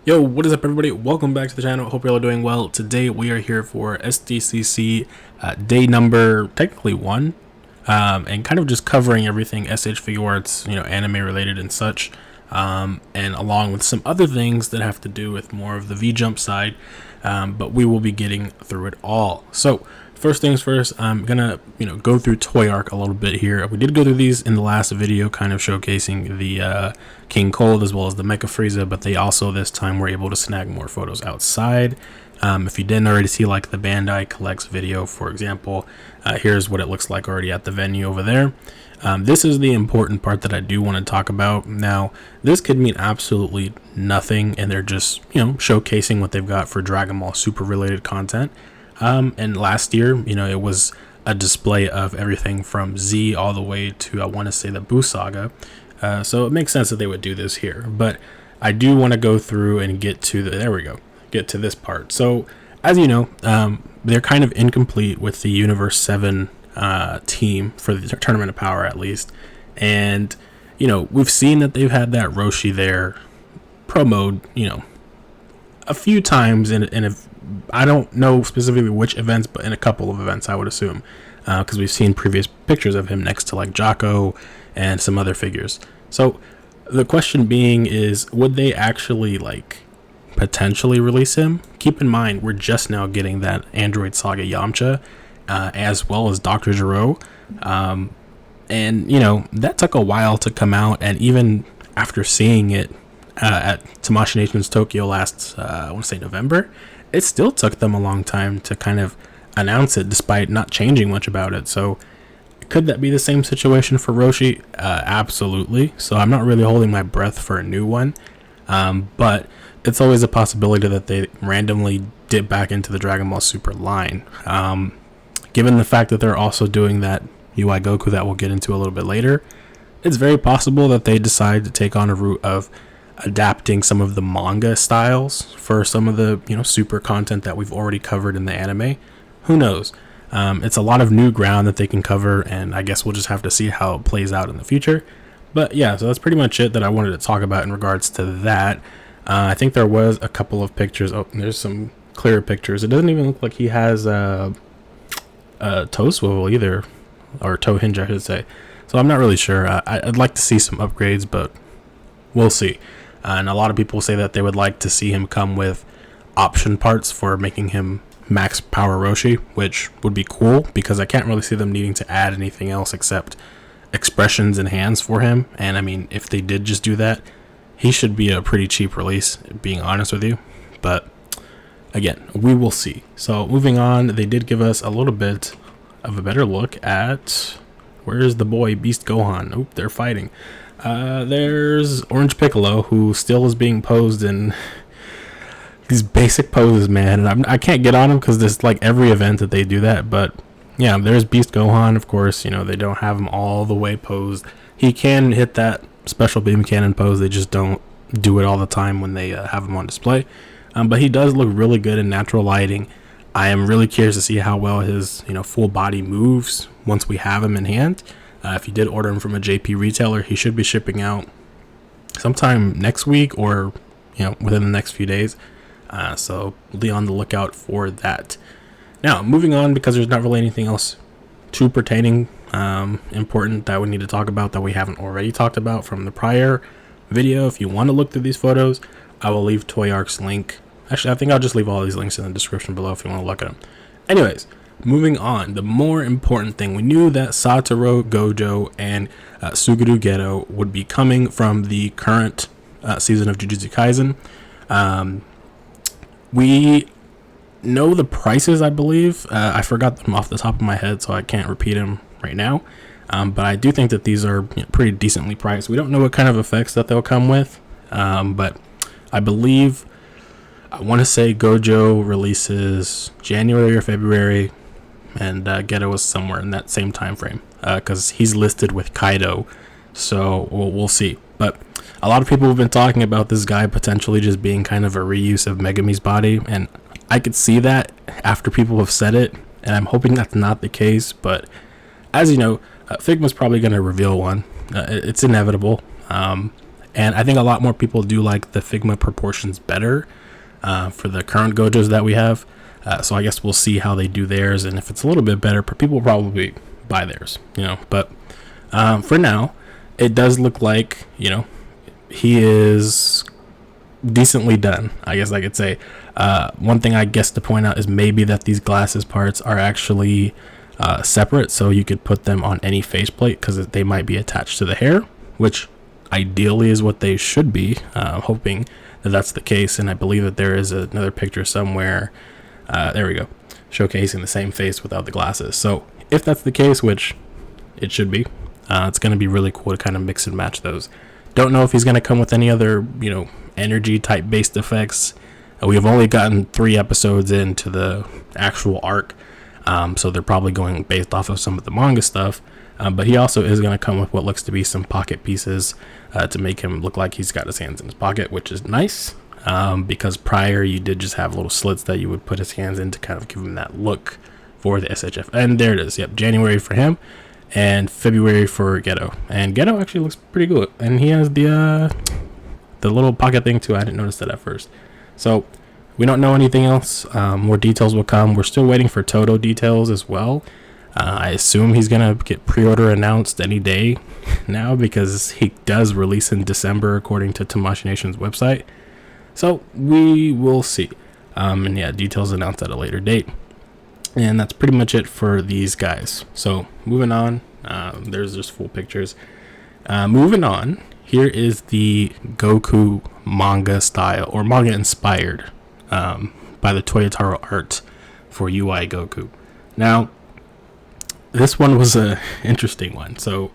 Yo, what is up, everybody? Welcome back to the channel. Hope you're all doing well. Today we are here for SDCC day number technically one, and kind of just covering everything SH Figuarts, anime related and such, and along with some other things that have to do with more of the V-Jump side, but we will be getting through it all. So first things first, I'm gonna go through Toyark a little bit here. We did go through these in the last video, kind of showcasing the King Cold as well as the Mecha Frieza, but they also this time were able to snag more photos outside. If you didn't already see like the Bandai Collects video, for example, here's what it looks like already at the venue over there. This is the important part that I do want to talk about. Now, this could mean absolutely nothing, and they're just showcasing what they've got for Dragon Ball Super related content. And last year, it was a display of everything from Z all the way to, I want to say, the Buu Saga. So it makes sense that they would do this here. But I do want to go through and get to this part. So, as you know, they're kind of incomplete with the Universe 7 team for the Tournament of Power, at least. And, we've seen that they've had that Roshi there promoed, a few times in I don't know specifically which events, but in a couple of events, I would assume, because we've seen previous pictures of him next to like Jocko and some other figures. So the question being is, would they actually potentially release him? Keep in mind, we're just now getting that Android Saga Yamcha, as well as Dr. Gero, and that took a while to come out, and even after seeing it at Tamashii Nations Tokyo last, I want to say November, it still took them a long time to kind of announce it, despite not changing much about it. So could that be the same situation for Roshi? Absolutely. So I'm not really holding my breath for a new one, but it's always a possibility that they randomly dip back into the Dragon Ball Super line. Given the fact that they're also doing that UI Goku that we'll get into a little bit later, it's very possible that they decide to take on a route of adapting some of the manga styles for some of the super content that we've already covered in the anime. Who knows? It's a lot of new ground that they can cover, and I guess we'll just have to see how it plays out in the future. But yeah, so that's pretty much it that I wanted to talk about in regards to that. I think there was a couple of pictures. Oh, there's some clearer pictures. It doesn't even look like he has a toe swivel either, or toe hinge, I should say. So I'm not really sure. I'd like to see some upgrades, but we'll see. And a lot of people say that they would like to see him come with option parts for making him max power Roshi, which would be cool, because I can't really see them needing to add anything else except expressions and hands for him. And I mean, if they did just do that, he should be a pretty cheap release, being honest with you. But again, we will see. So moving on, they did give us a little bit of a better look at, where's the boy Beast Gohan? Oop, they're fighting. There's Orange Piccolo, who still is being posed in these basic poses, man. And I can't get on him because there's every event that they do that. But yeah, there's Beast Gohan, of course. They don't have him all the way posed. He can hit that special beam cannon pose. They just don't do it all the time when they have him on display. But he does look really good in natural lighting. I am really curious to see how well his full body moves once we have him in hand. If you did order him from a JP retailer, he should be shipping out sometime next week or within the next few days. So be on the lookout for that. Now, moving on, because there's not really anything else too pertaining important that we need to talk about that we haven't already talked about from the prior video. If you want to look through these photos, I will leave Toyark's link. Actually, I think I'll just leave all these links in the description below if you want to look at them. Anyways, moving on, the more important thing, we knew that Satoru Gojo and Suguru Geto would be coming from the current season of Jujutsu Kaisen. We know the prices, I believe. I forgot them off the top of my head, so I can't repeat them right now. But I do think that these are pretty decently priced. We don't know what kind of effects that they'll come with, but I believe, I want to say Gojo releases January or February, and Geto is somewhere in that same time frame, because he's listed with Kaido. So we'll see. But a lot of people have been talking about this guy potentially just being kind of a reuse of Megami's body, and I could see that after people have said it, and I'm hoping that's not the case. But as you know, Figma's probably going to reveal one. It's inevitable. And I think a lot more people do like the Figma proportions better for the current Gojos that we have. So I guess we'll see how they do theirs, and if it's a little bit better, people will probably buy theirs, But for now, it does look like, he is decently done, I guess I could say. One thing I guess to point out is maybe that these glasses parts are actually separate, so you could put them on any faceplate because they might be attached to the hair, which ideally is what they should be. Hoping that that's the case, and I believe that there is another picture somewhere. There we go, showcasing the same face without the glasses. So if that's the case, which it should be, it's going to be really cool to kind of mix and match those. Don't know if he's going to come with any other, energy type based effects. We have only gotten 3 episodes into the actual arc, so they're probably going based off of some of the manga stuff. But he also is going to come with what looks to be some pocket pieces to make him look like he's got his hands in his pocket, which is nice. Because prior you did just have little slits that you would put his hands in to kind of give him that look for the SHF. And there it is. Yep, January for him and February for Geto. And Geto actually looks pretty good. And he has the little pocket thing too. I didn't notice that at first. So we don't know anything else. More details will come. We're still waiting for Toto details as well. I assume he's going to get pre-order announced any day now because he does release in December according to Tamashii Nation's website. So we will see. And yeah, details announced at a later date. And that's pretty much it for these guys. So moving on, there's just full pictures. Moving on, here is the Goku manga style, or manga inspired, by the Toyark art for UI Goku. Now, this one was a interesting one. So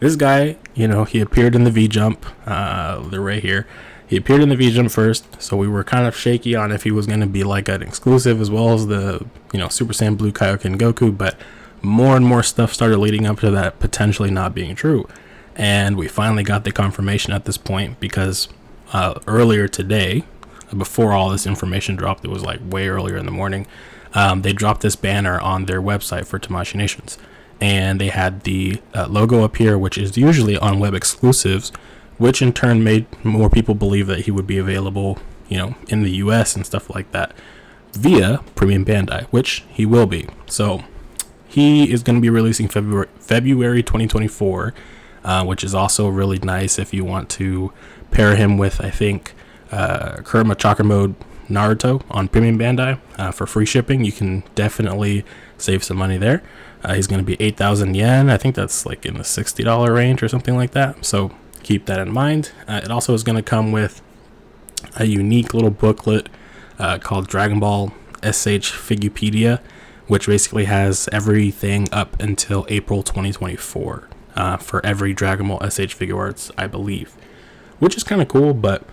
this guy, he appeared in the V-Jump. They're right here. He appeared in the V-Jump first, so we were kind of shaky on if he was going to be like an exclusive as well as the, Super Saiyan Blue Kaioken Goku, but more and more stuff started leading up to that potentially not being true. And we finally got the confirmation at this point because earlier today, before all this information dropped, it was like way earlier in the morning, they dropped this banner on their website for Tamashii Nations. And they had the logo appear, which is usually on web exclusives, which in turn made more people believe that he would be available, in the US and stuff like that via Premium Bandai, which he will be. So he is going to be releasing February 2024, which is also really nice if you want to pair him with, I think, Kurama Chakra Mode Naruto on Premium Bandai for free shipping. You can definitely save some money there. He's going to be 8,000 yen. I think that's like in the $60 range or something like that. So keep that in mind. It also is going to come with a unique little booklet called Dragon Ball SH Figupedia, which basically has everything up until April 2024 for every Dragon Ball SH Figuarts, I believe, which is kind of cool, but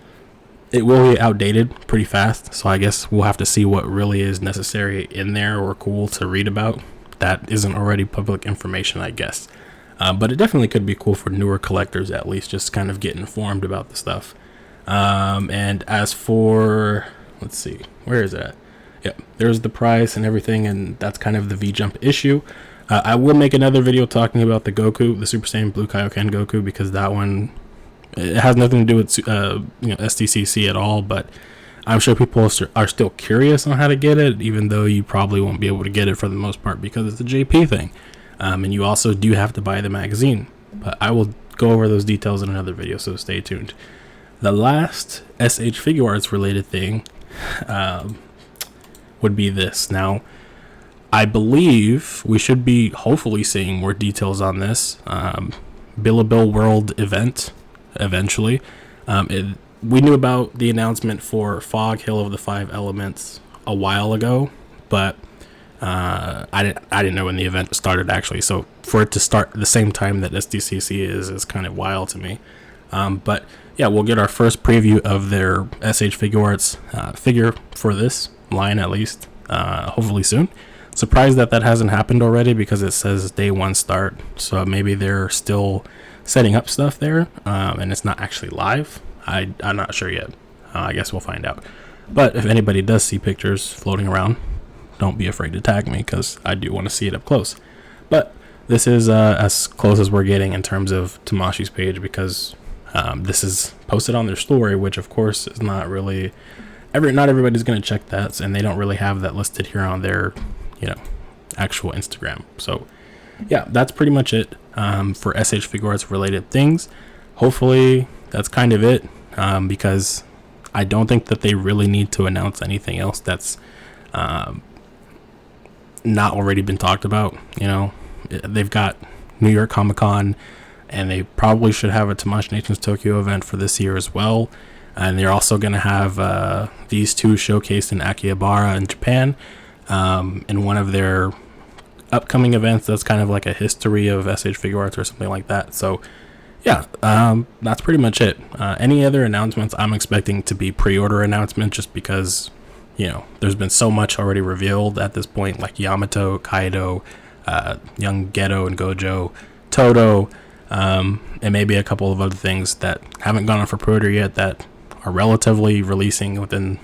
it will be outdated pretty fast. So I guess we'll have to see what really is necessary in there or cool to read about that isn't already public information, I guess. But it definitely could be cool for newer collectors, at least, just kind of get informed about the stuff. And as for, let's see, where is it at? Yep, there's the price and everything, and that's kind of the V-Jump issue. I will make another video talking about the Goku, the Super Saiyan Blue Kaioken Goku, because that one, it has nothing to do with SDCC at all, but I'm sure people are still curious on how to get it, even though you probably won't be able to get it for the most part because it's a JP thing. And you also do have to buy the magazine. But I will go over those details in another video, so stay tuned. The last SH Figuarts related thing would be this. Now, I believe we should be hopefully seeing more details on this Billabille World event eventually. We knew about the announcement for Fog Hill of the Five Elements a while ago, but I didn't know when the event started, actually. So for it to start the same time that SDCC is kind of wild to me. But yeah, we'll get our first preview of their SH Figuarts figure for this line, at least, hopefully soon. Surprised that hasn't happened already because it says day one start. So maybe they're still setting up stuff there and it's not actually live. I'm not sure yet. I guess we'll find out. But if anybody does see pictures floating around, don't be afraid to tag me because I do want to see it up close. But this is as close as we're getting in terms of Tamashi's page because This is posted on their story, which of course is not really not everybody's going to check that, and they don't really have that listed here on their actual Instagram. So yeah, that's pretty much it for SH Figuarts related things. Hopefully that's kind of it, because I don't think that they really need to announce anything else that's not already been talked about. They've got New York Comic Con, and they probably should have a Tamashii Nations Tokyo event for this year as well. And they're also going to have these two showcased in Akihabara in Japan, in one of their upcoming events that's kind of like a history of SH Figuarts or something like that. So yeah, that's pretty much it. Any other announcements I'm expecting to be pre-order announcements, just because there's been so much already revealed at this point, like Yamato, Kaido, Young Geto and Gojo, Toto, and maybe a couple of other things that haven't gone on for pre-order yet that are relatively releasing within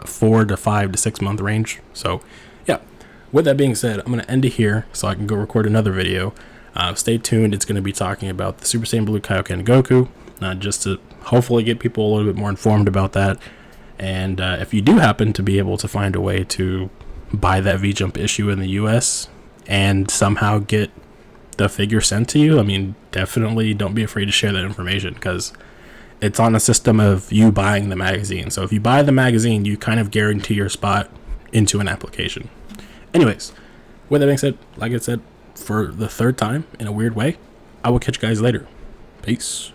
4 to 5 to 6 month range. So yeah, with that being said, I'm going to end it here so I can go record another video. Stay tuned. It's going to be talking about the Super Saiyan Blue Kaioken Goku, just to hopefully get people a little bit more informed about that. And if you do happen to be able to find a way to buy that V-Jump issue in the US and somehow get the figure sent to you, I mean, definitely don't be afraid to share that information, because it's on a system of you buying the magazine. So if you buy the magazine, you kind of guarantee your spot into an application. Anyways, with that being said, like I said, for the third time in a weird way, I will catch you guys later. Peace.